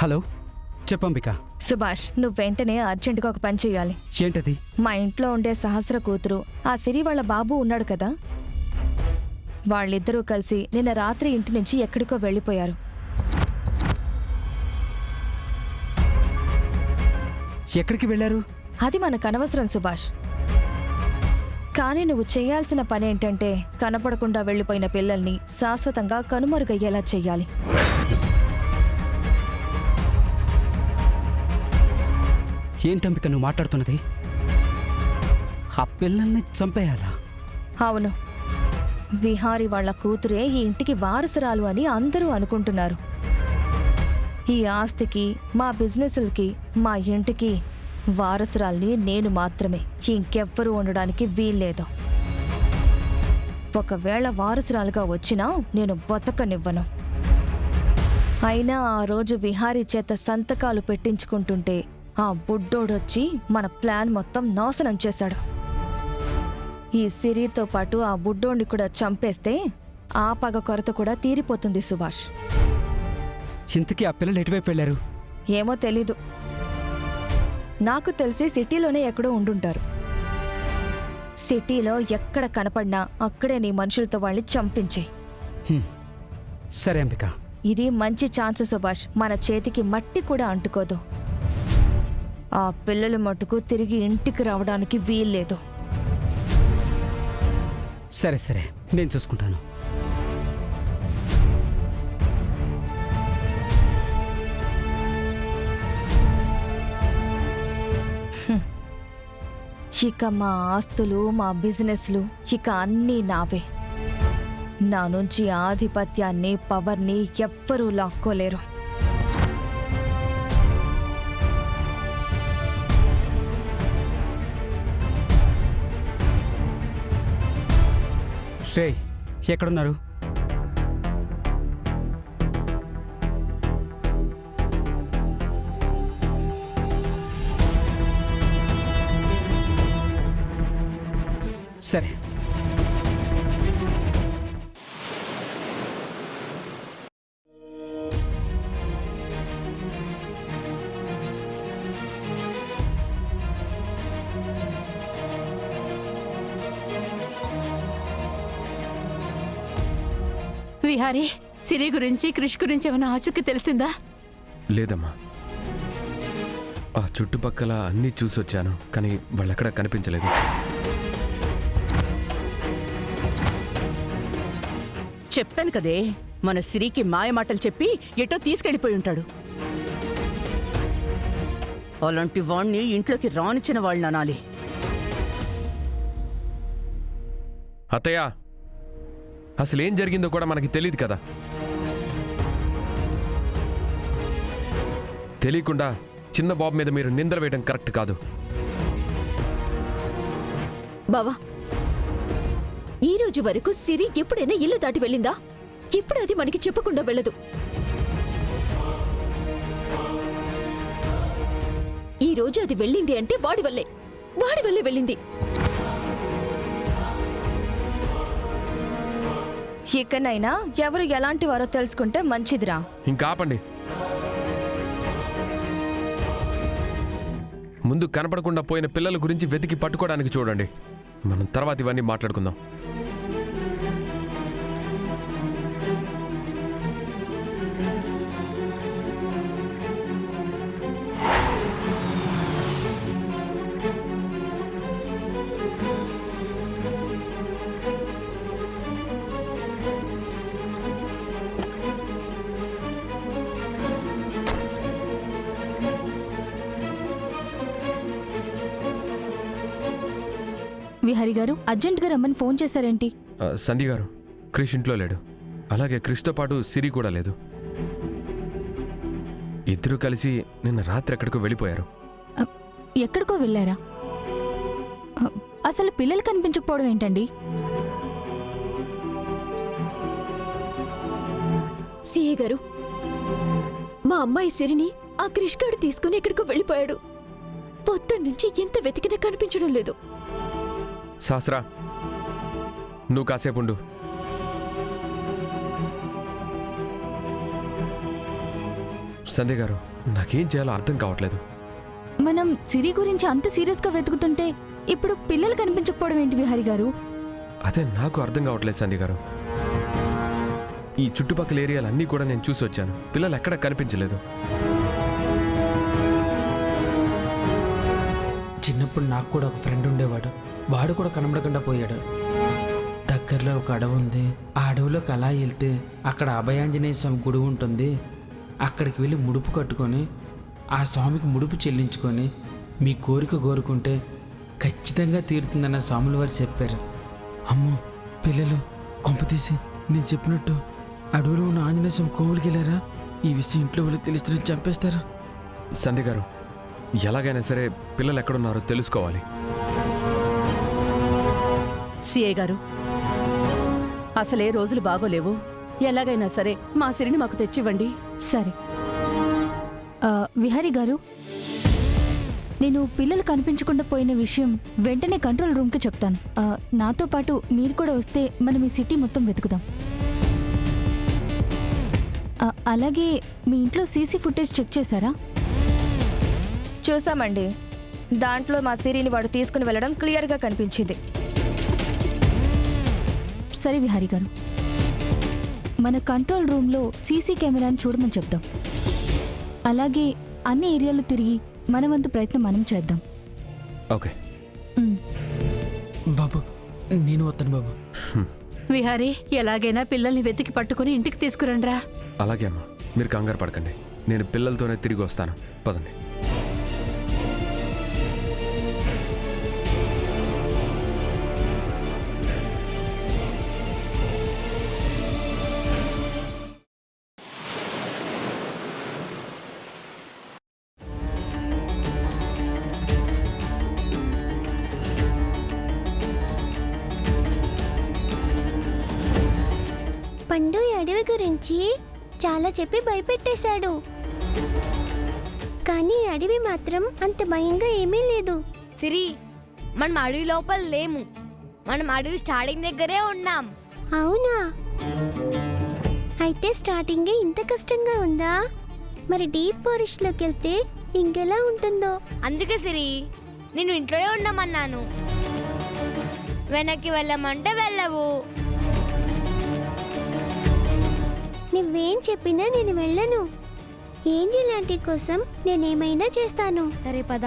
Hello, చెప్పంబిక. Subhash, నువ్వు వెంటనే అర్జెంటుగా ఒక పని చెయ్యాలి. ఏంటది? మా ఇంట్లో ఉండే సహస్ర కూతురు ఆ సిరి వాళ్ళ బాబు ఉన్నాడు కదా, వాళ్ళిద్దరూ కలిసి నిన్న రాత్రి ఇంటి నుంచి ఎక్కడికో వెళ్ళిపోయారు. ఎక్కడికి వెళ్ళారు? అది మనకు అనవసరం సుభాష్. కానీ నువ్వు చేయాల్సిన పనేంటంటే కనపడకుండా వెళ్ళిపోయిన పిల్లల్ని శాశ్వతంగా కనుమరుగయ్యేలా చెయ్యాలి. ఏంటంబిక నువ్వు మాట్లాడుతున్నది? ఆ పిల్లల్ని చంపేయాలా? అవును, విహారీ వాళ్ళ కూతురే ఈ ఇంటికి వారసురాలు అని అందరూ అనుకుంటున్నారు. ఈ ఆస్తికి, మా బిజినెస్లకి, మా ఇంటికి వారసురాల్ని నేను మాత్రమే, ఇంకెవ్వరూ ఉండడానికి వీల్లేదు. ఒకవేళ వారసురాలుగా వచ్చినా నేను బతకనివ్వను. అయినా ఆ రోజు విహారీ చేత సంతకాలు పెట్టించుకుంటుంటే ఆ బుడ్డోడొచ్చి మన ప్లాన్ మొత్తం నాశనం చేశాడు. ఈ సిరితో పాటు ఆ బుడ్డోడిని కూడా చంపేస్తే ఆ పగ కొరత కూడా తీరిపోతుంది సుభాష్. ఇంతకీ ఆ పిల్లలు ఎటువైపు వెళ్ళారు? ఏమో తెలీదు. నాకు తెలిసి సిటీలోనే ఎక్కడో ఉండుంటారు. సిటీలో ఎక్కడ కనపడినా అక్కడే నీ మనుషులతో వాళ్ళని చంపించే. సరే అంబిక. ఇది మంచి ఛాన్స్ సుభాష్, మన చేతికి మట్టి కూడా అంటుకోదు. ఆ పిల్లలు మటుకు తిరిగి ఇంటికి రావడానికి వీల్లేదు. సరే సరే, నేను చూసుకుంటాను. ఇక మా ఆస్తులు, మా బిజినెస్లు ఇక అన్నీ నావే. నా నుంచి ఆధిపత్యాన్ని, పవర్ని ఎవ్వరూ లాక్కోలేరు. రే, ఎక్కడున్నారు? సరే, విహారీ, సిరి గురించి, క్రిష్ గురించి ఏమైనా ఆచూకీ తెలిసిందా? లేదమ్మా, ఆ చుట్టుపక్కల అన్నీ చూసొచ్చాను, కానీ వాళ్ళెక్కడా కనిపించలేదు. చెప్పాను కదే, మన సిరికి మాయమాటలు చెప్పి ఎటో తీసుకెళ్ళిపోయి ఉంటాడు. అలాంటి వాణ్ణి ఇంట్లోకి రానిచ్చిన వాళ్ళని అనాలి. అత్తయ్య, అసలేం జరిగిందో కూడా మనకి తెలియదు కదా. తెలియకుండా చిన్న బాబు మీద మీరు నిందలు వేయడం కరెక్ట్ కాదు. బావా, ఈ రోజు వరకు సిరి ఎప్పుడైనా ఇల్లు దాటి వెళ్ళిందా? ఇప్పుడు అది మనకి చెప్పకుండా వెళ్ళదు. ఈ రోజు అది వెళ్ళింది అంటే వాడి వల్లే వెళ్ళింది. ఇకనైనా ఎవరు ఎలాంటి వారో తెలుసుకుంటే మంచిదిరా. ఇంకా ఆపండి. ముందు కనపడకుండా పోయిన పిల్లల గురించి వెతికి పట్టుకోవడానికి చూడండి. మనం తర్వాత ఇవన్నీ మాట్లాడుకుందాం. విహారీ గారు, అర్జెంట్గా రమ్మని ఫోన్ చేశారేంటి? సంధ్య గారు, క్రిష్ ఇంట్లో లేడు. అలాగే క్రిష్తో పాటు సిరి కూడా లేదు. ఇద్దరూ కలిసి నిన్న రాత్రి ఎక్కడికో వెళ్ళిపోయారు. ఎక్కడికో వెళ్ళారా? అసలు పిల్లలు కనిపించకపోవడం ఏంటండి? సిఏ గారు, మా అమ్మాయి సిరిని ఆ క్రిష్ గాడు తీసుకుని ఎక్కడికో వెళ్ళిపోయాడు. పొద్దున్నుంచి ఎంత వెతికినా కనిపించడం లేదు. శాస్త్రా, నువ్వు కాసేపుండు. సంధ్య గారు, నాకేం చేయాలో అర్థం కావట్లేదు. మనం సిరి గురించి అంత సీరియస్గా వెతుకుతుంటే ఇప్పుడు పిల్లలు కనిపించకపోవడం ఏంటి విహారీ గారు? అదే నాకు అర్థం కావట్లేదు సంధ్య గారు. ఈ చుట్టుపక్కల ఏరియాలన్నీ కూడా నేను చూసి వచ్చాను. పిల్లలు ఎక్కడా కనిపించలేదు. చిన్నప్పుడు నాకు కూడా ఒక ఫ్రెండ్ ఉండేవాడు. వాడు కూడా కనబడకుండా పోయాడు. దగ్గరలో ఒక అడవి ఉంది. ఆ అడవిలోకి అలా వెళ్తే అక్కడ అభయాంజనేయ స్వామి గుడి ఉంటుంది. అక్కడికి వెళ్ళి ముడుపు కట్టుకొని ఆ స్వామికి ముడుపు చెల్లించుకొని మీ కోరిక కోరుకుంటే ఖచ్చితంగా తీరుతుందన్న స్వాముల వారు చెప్పారు. అమ్మో, పిల్లలు కొంపతీసి నేను చెప్పినట్టు అడవిలో ఉన్న ఆంజనేయ స్వామి కోవిలికి వెళ్ళారా? ఈ విషయం ఇంట్లో వాళ్ళు తెలిస్తే చంపేస్తారా? సంధ్య గారు, ఎలాగైనా సరే పిల్లలు ఎక్కడున్నారో తెలుసుకోవాలి. సిఏ గారు, అసలే రోజులు బాగోలేవు. ఎలాగైనా సరే మా సిరిని మాకు తెచ్చివ్వండి. సరే విహారీ గారు, నేను పిల్లలు కనిపించకుండా పోయిన విషయం వెంటనే కంట్రోల్ రూమ్కి చెప్తాను. నాతో పాటు మీరు కూడా వస్తే మనం ఈ సిటీ మొత్తం వెతుకుదాం. అలాగే మీ ఇంట్లో సీసీ ఫుటేజ్ చెక్ చేశారా? చూసామండి. దాంట్లో మా సిరిని వాడు తీసుకుని వెళ్ళడం క్లియర్గా కనిపించింది. సరే విహారీ గారు, మన కంట్రోల్ రూమ్లో సీసీ కెమెరాని చూడమని చెప్దాం. అలాగే అన్ని ఏరియాలు తిరిగి మన వంతు ప్రయత్నం మనం చేద్దాం. ఓకే బాబు, నేను వస్తాను బాబు. విహారీ, ఎలాగైనా పిల్లల్ని వెతికి పట్టుకుని ఇంటికి తీసుకురండ్రా. అలాగే అమ్మా, మీరు కంగారు పడకండి. నేను పిల్లలతోనే తిరిగి వస్తాను. పదండి. పండు అడవి గురించి చాలా చెప్పి భయపెట్టేశాడు. కానీ అడవి మాత్రం అంత భయంగా ఏమీ లేదు. సిరి, మనం అడవి లోపల లేము. మనం అడవి స్టార్టింగ్ దగ్గరే ఉన్నాం. అవునా? అయితే స్టార్టింగే ఇంత కష్టంగా ఉందా? మరి డీప్ ఫారెస్ట్లోకి వెళ్తే ఇంకెలా ఉంటుందో. అందుకే సిరి, నేను ఇంట్లోనే ఉండమన్నాను. వెనక్కి వెళ్ళమంటే వెళ్ళవు. నువ్వేం చెప్పినా నేను వెళ్ళను. ఏంజిల్ ఆంటీ కోసం నేనేమైనా చేస్తాను. సరే పద.